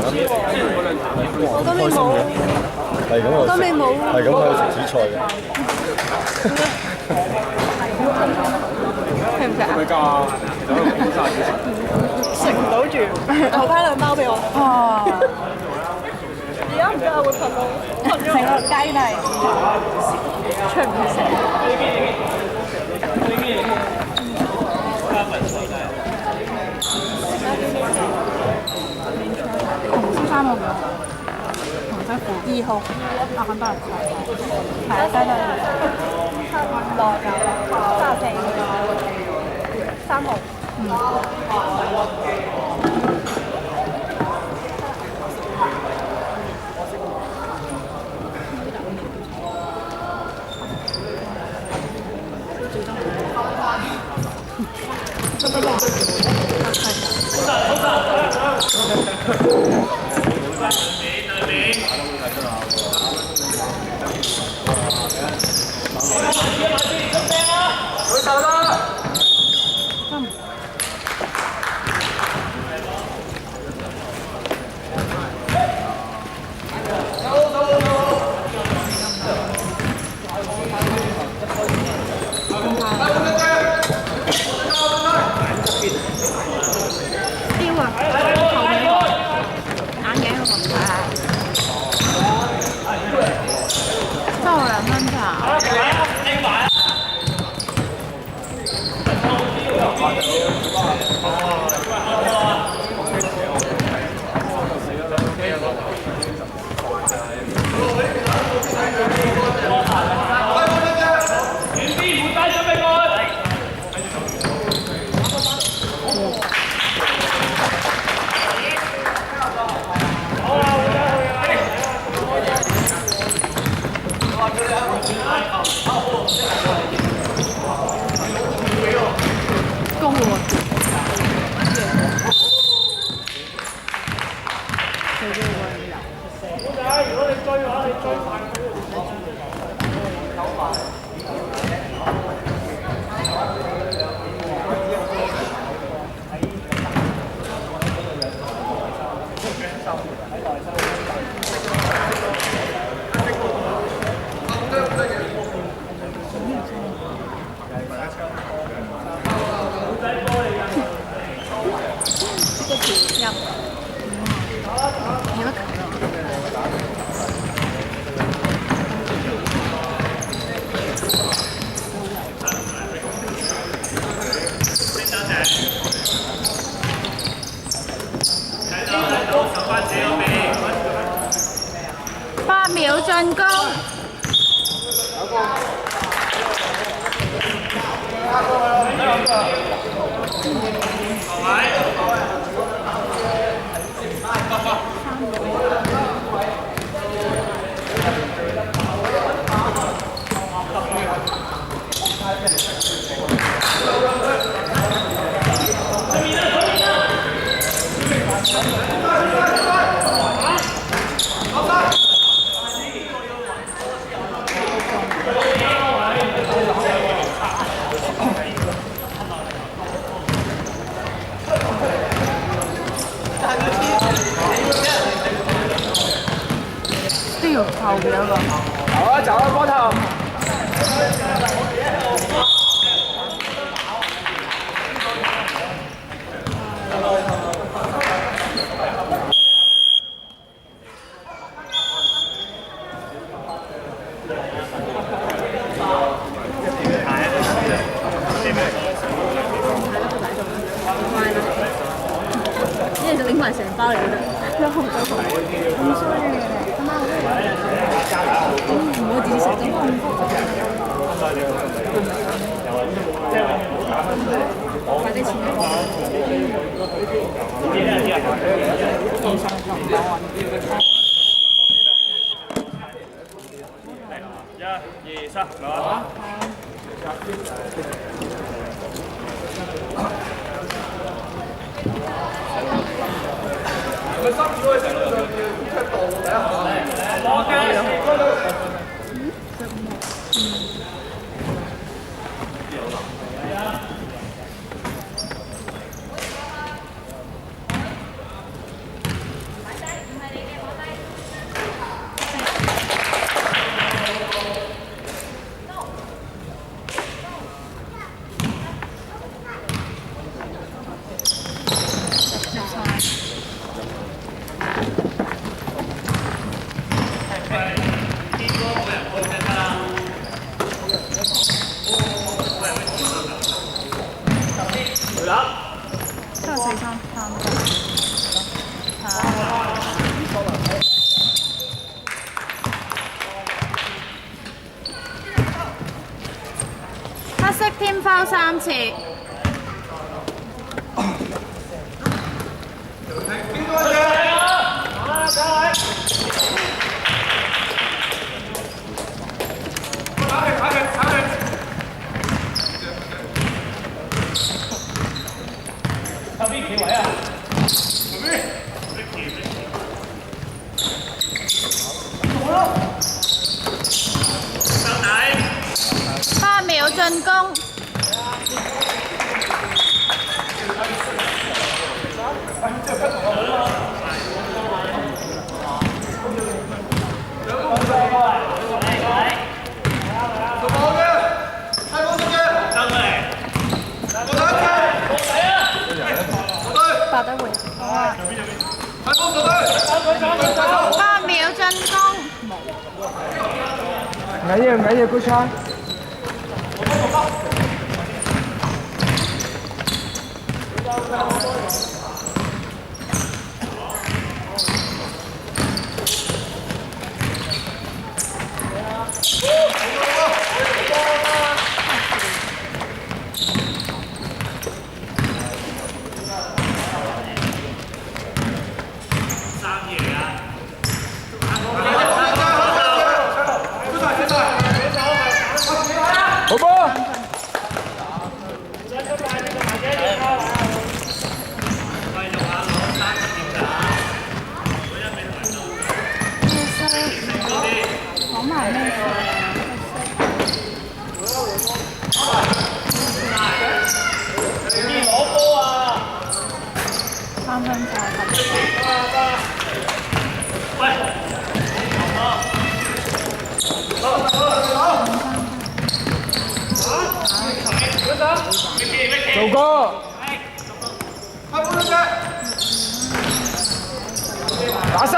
我都未冇，係咁我都未冇，係咁喺度食紫菜嘅。食唔食啊？咪㗎，食唔到住，留翻兩包俾我。哇！而家唔知我會噴到，成個雞嚟，出唔食。紅色3號幾號？紅色褲2號。啊，很多人係啊，西多內㗎，34 3號。8秒進攻。都要後邊嗰個。走啊走啊，波頭！一係就拎埋成包嚟嘅，有紅酒紅。咁衰嘅，今晚唔好自己食咁幸福。快啲錢1、2、3，來。佢心咗嘅時候，佢到第一下。攞雞。3次。8秒進攻。8得回。8秒進攻。唔緊要，唔緊要，good try。好波！講埋咩？3分鐘。做哥，打聲！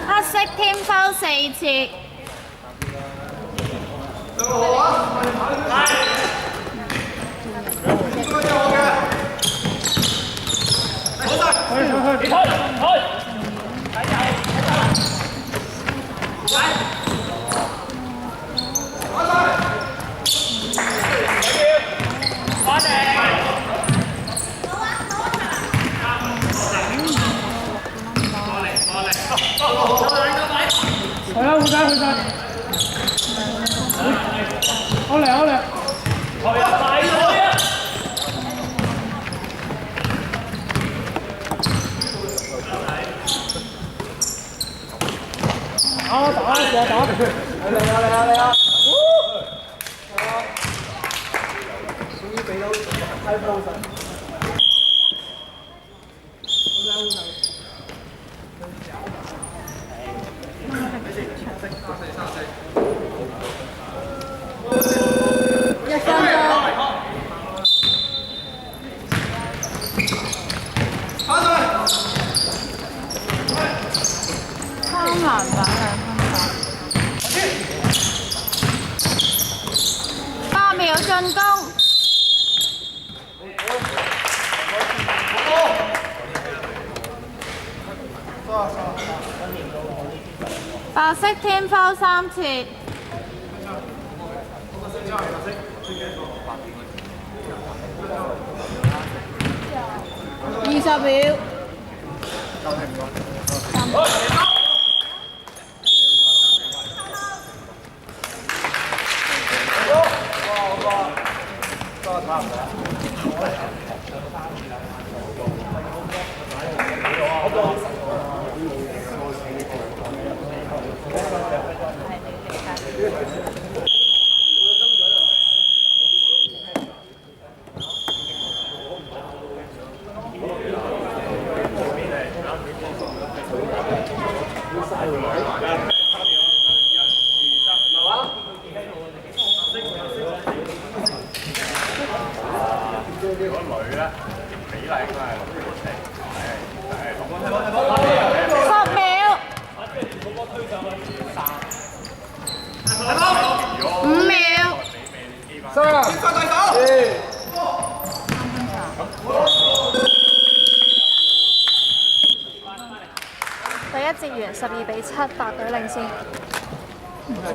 黑色添foul 4次。係啦，去晒去晒。好嚟好嚟。投入大隊啊！打試下打。嚟啊嚟啊嚟啊！終於俾到開波神。8秒進攻。白色添foul 3次。20秒。第一節完12比7，白隊領先。